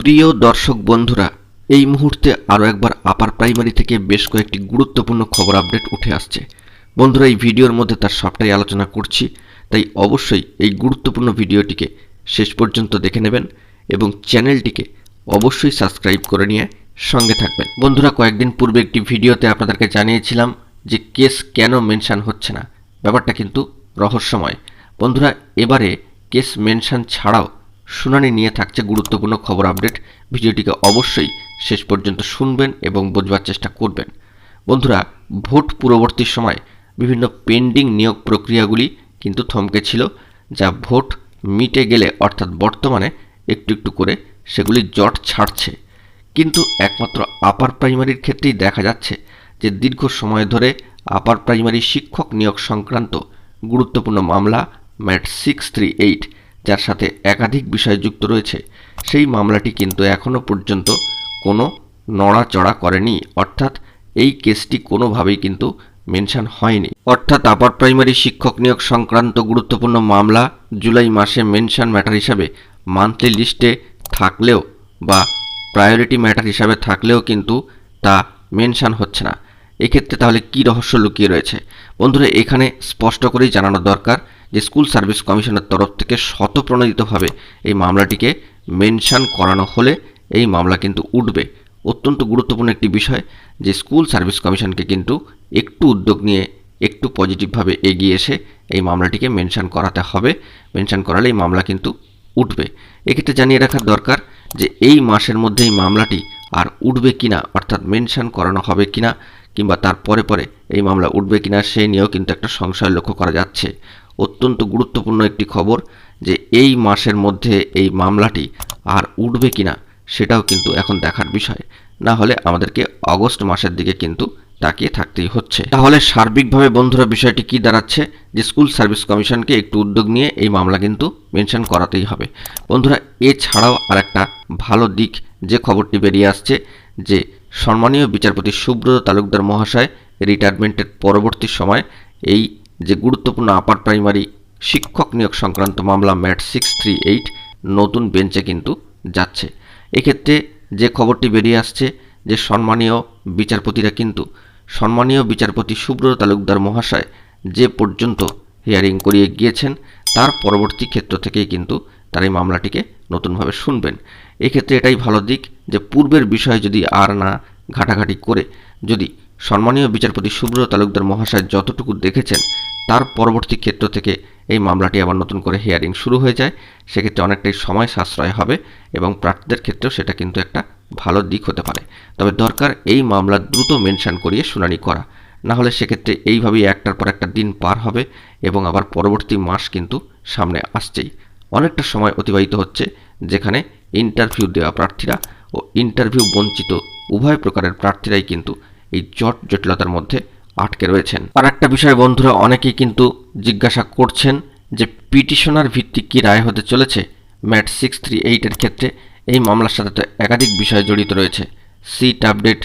প্রিয় দর্শক বন্ধুরা, এই মুহূর্তে আরও একবার আপার প্রাইমারি থেকে বেশ কয়েকটি গুরুত্বপূর্ণ খবর আপডেট উঠে আসছে। বন্ধুরা, এই ভিডিওর মধ্যে তার সবটাই আলোচনা করছি, তাই অবশ্যই এই গুরুত্বপূর্ণ ভিডিওটিকে শেষ পর্যন্ত দেখে নেবেন এবং চ্যানেলটিকে অবশ্যই সাবস্ক্রাইব করে নিয়ে সঙ্গে থাকবেন। বন্ধুরা, কয়েকদিন পূর্বে একটি ভিডিওতে আপনাদেরকে জানিয়েছিলাম যে কেস কেন মেনশন হচ্ছে না, ব্যাপারটা কিন্তু রহস্যময়। বন্ধুরা, এবারে কেস মেনশন ছাড়াও শুনানি নিয়ে থাকছে গুরুত্বপূর্ণ খবর আপডেট। ভিডিওটিকে অবশ্যই শেষ পর্যন্ত শুনবেন এবং বোঝবার চেষ্টা করবেন। বন্ধুরা, ভোট পূর্ববর্তী সময় বিভিন্ন পেন্ডিং নিয়োগ প্রক্রিয়াগুলি কিন্তু থমকে ছিল, যা ভোট মিটে গেলে অর্থাৎ বর্তমানে একটু একটু করে সেগুলি জট ছাড়ছে। কিন্তু একমাত্র আপার প্রাইমারির ক্ষেত্রেই দেখা যাচ্ছে যে দীর্ঘ সময় ধরে আপার প্রাইমারি শিক্ষক নিয়োগ সংক্রান্ত গুরুত্বপূর্ণ মামলা ম্যাট 638, যার সাথে একাধিক বিষয় যুক্ত রয়েছে, সেই মামলাটি কিন্তু এখনও পর্যন্ত কোনো নড়াচড়া করেনি। অর্থাৎ এই কেসটি কোনোভাবেই কিন্তু মেনশন হয়নি। অর্থাৎ আপার প্রাইমারি শিক্ষক নিয়োগ সংক্রান্ত গুরুত্বপূর্ণ মামলা জুলাই মাসে মেনশন ম্যাটার হিসাবে মান্থলি লিস্টে থাকলেও বা প্রায়োরিটি ম্যাটার হিসাবে থাকলেও কিন্তু তা মেনশন হচ্ছে না। এক্ষেত্রে তাহলে কী রহস্য লুকিয়ে রয়েছে? বন্ধুরা, এখানে স্পষ্ট করেই জানানো দরকার যে স্কুল সার্ভিস কমিশনের তরফ থেকে স্বতঃপ্রণোদিতভাবে এই মামলাটিকে মেনশন করানো হলে এই মামলা কিন্তু উঠবে। অত্যন্ত গুরুত্বপূর্ণ একটি বিষয় যে স্কুল সার্ভিস কমিশনকে কিন্তু একটু উদ্যোগ নিয়ে একটু পজিটিভভাবে এগিয়ে এসে এই মামলাটিকে মেনশন করাতে হবে। মেনশন করালে এই মামলা কিন্তু উঠবে। এক্ষেত্রে জানিয়ে রাখার দরকার যে এই মাসের মধ্যে এই মামলাটি আর উঠবে কিনা, অর্থাৎ মেনশন করানো হবে কিনা কিংবা তার পরে পরে এই মামলা উঠবে কিনা সেই নিয়েও কিন্তু একটা সংশয় লক্ষ্য করা যাচ্ছে। অত্যন্ত গুরুত্বপূর্ণ একটি খবর যে এই মাসের মধ্যে এই মামলাটি আর উঠবে কিনা সেটাও কিন্তু এখন দেখার বিষয়। না হলে আমাদেরকে অগস্ট মাসের দিকে কিন্তু তাকিয়ে থাকতেই হচ্ছে। তাহলে সার্বিকভাবে বন্ধুরা বিষয়টি কি দাঁড়াচ্ছে যে স্কুল সার্ভিস কমিশনকে একটু উদ্যোগ নিয়ে এই মামলা কিন্তু মেনশন করাতেই হবে। বন্ধুরা, এছাড়াও আরেকটা ভালো দিক যে খবরটি বেরিয়ে আসছে যে সম্মানীয় বিচারপতি সুব্রত তালুকদার মহাশয় রিটায়ারমেন্টের পরবর্তী সময় এই যে গুরুত্বপূর্ণ আপার প্রাইমারি শিক্ষক নিয়োগ সংক্রান্ত মামলা ম্যাট 638 নতুন বেঞ্চে কিন্তু যাচ্ছে। এক্ষেত্রে যে খবরটি বেরিয়ে আসছে যে সম্মানীয় বিচারপতিরা কিন্তু সম্মানীয় বিচারপতি সুব্রত তালুকদার মহাশয় যে পর্যন্ত হিয়ারিং করিয়ে গিয়েছেন তার পরবর্তী ক্ষেত্র থেকেই কিন্তু তার এই মামলাটিকে নতুনভাবে শুনবেন। এক্ষেত্রে এটাই ভালো দিক যে পূর্বের বিষয়ে যদি আর না ঘাটাঘাটি করে যদি সম্মানীয় বিচারপতি সুব্রত তালুকদার মহাশয় যতটুকু দেখেছেন তার পরবর্তী ক্ষেত্র থেকে এই মামলাটি আবার নতুন করে হিয়ারিং শুরু হয়ে যায়, সেক্ষেত্রে অনেকটাই সময় সাশ্রয় হবে এবং প্রার্থীদের ক্ষেত্রেও সেটা কিন্তু একটা ভালো দিক হতে পারে। তবে দরকার এই মামলা দ্রুত মেনশন করিয়ে শুনানি করা, না হলে সেক্ষেত্রে এইভাবেই একটার পর একটা দিন পার হবে এবং আবার পরবর্তী মাস কিন্তু সামনে আসছেই। অনেকটা সময় অতিবাহিত হচ্ছে যেখানে ইন্টারভিউ দেওয়া প্রার্থীরা ও ইন্টারভিউ বঞ্চিত উভয় প্রকারের প্রার্থীরাই কিন্তু এই জটিলতার মধ্যে আটকে রয়েছেন। আর একটা বিষয় বন্ধুরা, অনেকেই কিন্তু জিজ্ঞাসা করছেন যে পিটিশনার ভিত্তিক কি রায় হতে চলেছে ম্যাট 638 ক্ষেত্রে। এই মামলার সাথে তো একাধিক বিষয় জড়িত রয়েছে, সিট আপডেট,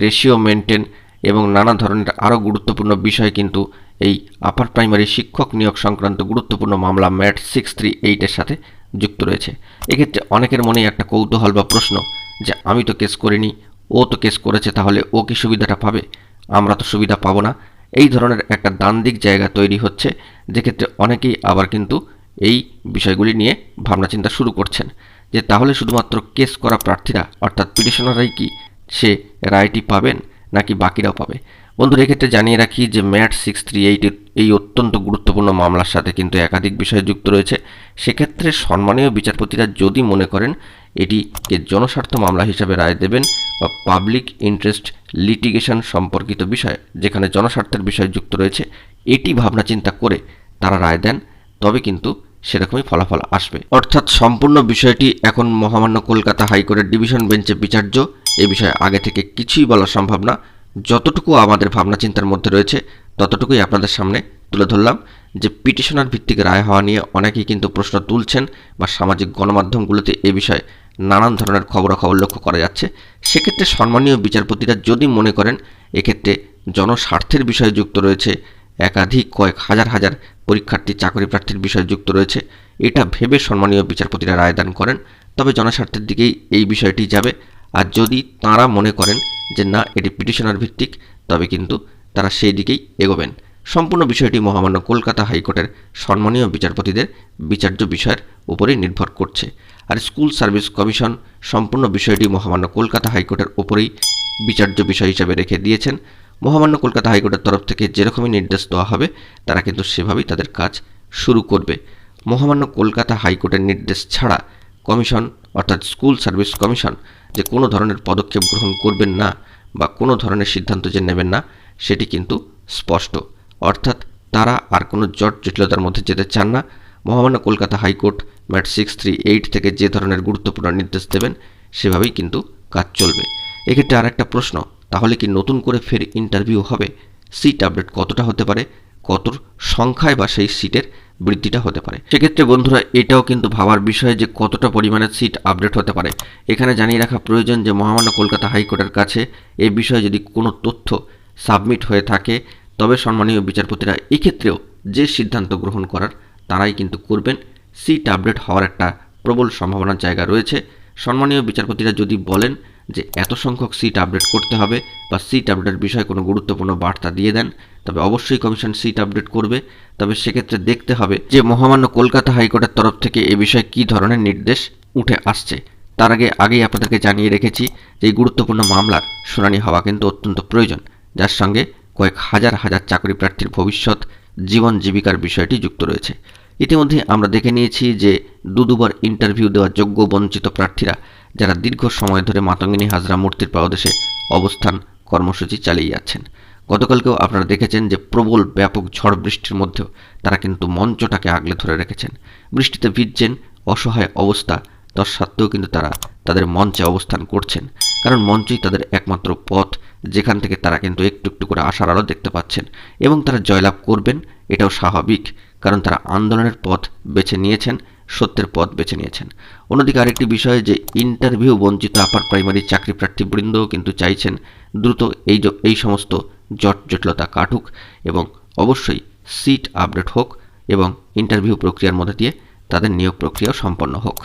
রেশিও মেনটেন এবং নানা ধরনের আরও গুরুত্বপূর্ণ বিষয় কিন্তু এই আপার প্রাইমারি শিক্ষক নিয়োগ সংক্রান্ত গুরুত্বপূর্ণ মামলা ম্যাট 638 সাথে যুক্ত রয়েছে। এক্ষেত্রে অনেকের মনেই একটা কৌতূহল বা প্রশ্ন যে আমি তো কেস করিনি, ও তো কেস করেছে, তাহলে ও কি সুবিধাটা পাবে, আমরা তো সুবিধা পাবো না। এই ধরনের একটা দ্বান্দ্বিক জায়গা তৈরি হচ্ছে, যেক্ষেত্রে অনেকেই আবার কিন্তু এই বিষয়গুলি নিয়ে ভাবনা চিন্তা শুরু করছেন যে তাহলে শুধুমাত্র কেস করা প্রার্থীরা অর্থাৎ পিটিশনাররাই কি সে রায়টি পাবেন নাকি বাকিরাও পাবে। বন্ধুরা, এক্ষেত্রে জানিয়ে রাখি যে ম্যাট 638 এই অত্যন্ত গুরুত্বপূর্ণ মামলার সাথে কিন্তু একাধিক বিষয় যুক্ত রয়েছে। সেক্ষেত্রে সম্মানীয় বিচারপতিরা যদি মনে করেন এটিকে জনস্বার্থ মামলা হিসাবে রায় দেবেন বা পাবলিক ইন্টারেস্ট লিটিগেশন সম্পর্কিত বিষয় যেখানে জনস্বার্থের বিষয় যুক্ত রয়েছে, এটি ভাবনা চিন্তা করে তারা রায় দেন, তবে কিন্তু সেরকমই ফলাফল আসবে। অর্থাৎ সম্পূর্ণ বিষয়টি এখন মহামান্য কলকাতা হাইকোর্টের ডিভিশন বেঞ্চে বিচার্য। এ বিষয়ে আগে থেকে কিছুই বলা সম্ভব না। যতটুকু আমাদের ভাবনা চিন্তার মধ্যে রয়েছে ততটুকুই আপনাদের সামনে তুলে ধরলাম যে পিটিশনার ভিত্তিক রায় হওয়া নিয়ে অনেকেই কিন্তু প্রশ্ন তুলছেন বা সামাজিক গণমাধ্যমগুলোতে এ বিষয়ে নানান ধরনের খবরাখবর লক্ষ্য করা যাচ্ছে। সেক্ষেত্রে সম্মানীয় বিচারপতিরা যদি মনে করেন এক্ষেত্রে জনস্বার্থের বিষয় যুক্ত রয়েছে, একাধিক কয়েক হাজার হাজার পরীক্ষার্থী চাকরি প্রার্থীর বিষয় যুক্ত রয়েছে, এটা ভেবে সম্মানীয় বিচারপতিরা রায়দান করেন। তবে জনস্বার্থের দিকেই এই বিষয়টি যাবে। আর যদি তাঁরা মনে করেন যে না এটি পিটিশনার ভিত্তিক, তবে কিন্তু তারা সেই দিকেই এগোবেন। সম্পূর্ণ বিষয়টি মহামান্য কলকাতা হাইকোর্টের সম্মানীয় বিচারপতিদের বিচার্য বিষয়ের উপরেই নির্ভর করছে। আর স্কুল সার্ভিস কমিশন সম্পূর্ণ বিষয়টি মহামান্য কলকাতা হাইকোর্টের উপরেই বিচার্য বিষয় হিসাবে রেখে দিয়েছেন। মহামান্য কলকাতা হাইকোর্টের তরফ থেকে যেরকমই নির্দেশ দেওয়া হবে তারা কিন্তু সেভাবেই তাদের কাজ শুরু করবে। মহামান্য কলকাতা হাইকোর্টের নির্দেশ ছাড়া কমিশন অর্থাৎ স্কুল সার্ভিস কমিশন যে কোনো ধরনের পদক্ষেপ গ্রহণ করবেন না বা কোনো ধরনের সিদ্ধান্ত যে নেবেন না সেটি কিন্তু স্পষ্ট। অর্থাৎ তারা আর কোনো জট জটিলতার মধ্যে যেতে চান না। মহামান্য কলকাতা হাইকোর্ট ম্যাট 638 থেকে যে ধরনের গুরুত্বপূর্ণ নির্দেশ দেবেন সেভাবেই কিন্তু কাজ চলবে। এক্ষেত্রে আর একটা প্রশ্ন, তাহলে কি নতুন করে ফের ইন্টারভিউ হবে? সিট আপডেট কতটা হতে পারে, কত সংখ্যায় বা সেই সিটের বৃদ্ধিটা হতে পারে? সেক্ষেত্রে বন্ধুরা এটাও কিন্তু ভাবার বিষয় যে কতটা পরিমাণে সিট আপডেট হতে পারে। এখানে জানিয়ে রাখা প্রয়োজন যে মহামান্য কলকাতা হাইকোর্টের কাছে এই বিষয়ে যদি কোনো তথ্য সাবমিট হয়ে থাকে তবে সম্মানীয় বিচারপতিরা এক্ষেত্রেও যে সিদ্ধান্ত গ্রহণ করার তারাই কিন্তু করবেন। সিট আপডেট হওয়ার একটা প্রবল সম্ভাবনার জায়গা রয়েছে। সম্মানীয় বিচারপতিরা যদি বলেন যে এত সংখ্যক সিট আপডেট করতে হবে বা সিট আপডেটের বিষয়ে কোনো গুরুত্বপূর্ণ বার্তা দিয়ে দেন, তবে অবশ্যই কমিশন সিট আপডেট করবে। তবে সেক্ষেত্রে দেখতে হবে যে মহামান্য কলকাতা হাইকোর্টের তরফ থেকে এ বিষয়ে কী ধরনের নির্দেশ উঠে আসছে। তার আগেই আপনাদেরকে জানিয়ে রেখেছি যে এই গুরুত্বপূর্ণ মামলার শুনানি হওয়া কিন্তু অত্যন্ত প্রয়োজন, যার সঙ্গে কয়েক হাজার হাজার চাকরি প্রার্থীর ভবিষ্যৎ জীবন জীবিকার বিষয়টি যুক্ত রয়েছে। ইতিমধ্যে আমরা দেখে নিয়েছি যে দুবার ইন্টারভিউ দেওয়া যোগ্য বঞ্চিত প্রার্থীরা যারা দীর্ঘ সময় ধরে মাতঙ্গিনী হাজরা মূর্তির পাদদেশে অবস্থান কর্মসূচি চালিয়ে যাচ্ছেন। গতকালকেও আপনারা দেখেছেন যে প্রবল ব্যাপক ঝড় বৃষ্টির মধ্যেও তারা কিন্তু মঞ্চটাকে আগলে ধরে রেখেছেন। বৃষ্টিতে ভিজছেন, অসহায় অবস্থা, তৎসত্ত্বেও কিন্তু তারা তাদের মঞ্চে অবস্থান করছেন, কারণ মঞ্চই তাদের একমাত্র পথ যেখান থেকে তারা কিন্তু একটু একটু করে আশার আলো দেখতে পাচ্ছেন এবং তারা জয়লাভ করবেন এটাও স্বাভাবিক, কারণ তারা আন্দোলনের পথ বেছে নিয়েছেন, সত্যের পথ বেছে নিয়েছেন। অন্যদিকে আরেকটি বিষয় যে ইন্টারভিউ বঞ্চিত আপার প্রাইমারি চাকরি প্রার্থীবৃন্দও কিন্তু চাইছেন দ্রুত এই সমস্ত জট জটিলতা কাটুক এবং অবশ্যই সিট আপডেট হোক এবং ইন্টারভিউ প্রক্রিয়ার মধ্যে দিয়ে তাদের নিয়োগ প্রক্রিয়াও সম্পন্ন হোক।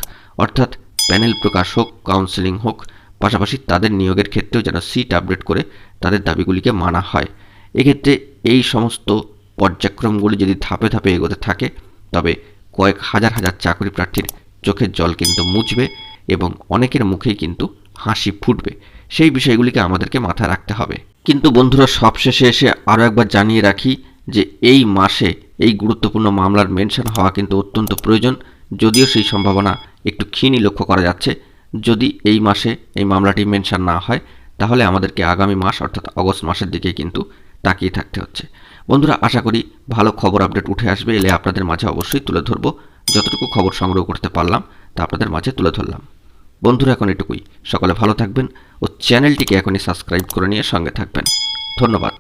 অর্থাৎ প্যানেল প্রকাশ হোক, কাউন্সেলিং হোক, পাশাপাশি তাদের নিয়োগের ক্ষেত্রেও যেন সিট আপডেট করে তাদের দাবিগুলিকে মানা হয়। এক্ষেত্রে এই সমস্ত পর্যায়ক্রমগুলি যদি ধাপে ধাপে এগোতে থাকে তবে কয়েক হাজার হাজার চাকরি প্রার্থীর চোখের জল কিন্তু মুছবে এবং অনেকের মুখেই কিন্তু হাসি ফুটবে। সেই বিষয়গুলিকে আমাদেরকে মাথায় রাখতে হবে। কিন্তু বন্ধুরা সবশেষে এসে আরও একবার জানিয়ে রাখি যে এই মাসে এই গুরুত্বপূর্ণ মামলার মেনশন হওয়া কিন্তু অত্যন্ত প্রয়োজন, যদিও সেই সম্ভাবনা একটু ক্ষীণই লক্ষ্য করা যাচ্ছে। যদি এই মাসে এই মামলাটি মেনশন না হয় তাহলে আমাদেরকে আগামী মাস অর্থাৎ অগস্ট মাসের দিকে কিন্তু তাকিয়ে থাকতে হচ্ছে। বন্ধুরা আশা করি ভালো খবর আপডেট উঠে আসবে, এলে আপনাদের মাঝে অবশ্যই তুলে ধরব। যতটুকু খবর সংগ্রহ করতে পারলাম তা আপনাদের মাঝে তুলে ধরলাম। বন্ধুরা এখন এটুকুই, সকলে ভালো থাকবেন ও চ্যানেলটিকে এখনই সাবস্ক্রাইব করে নিয়ে সঙ্গে থাকবেন। ধন্যবাদ।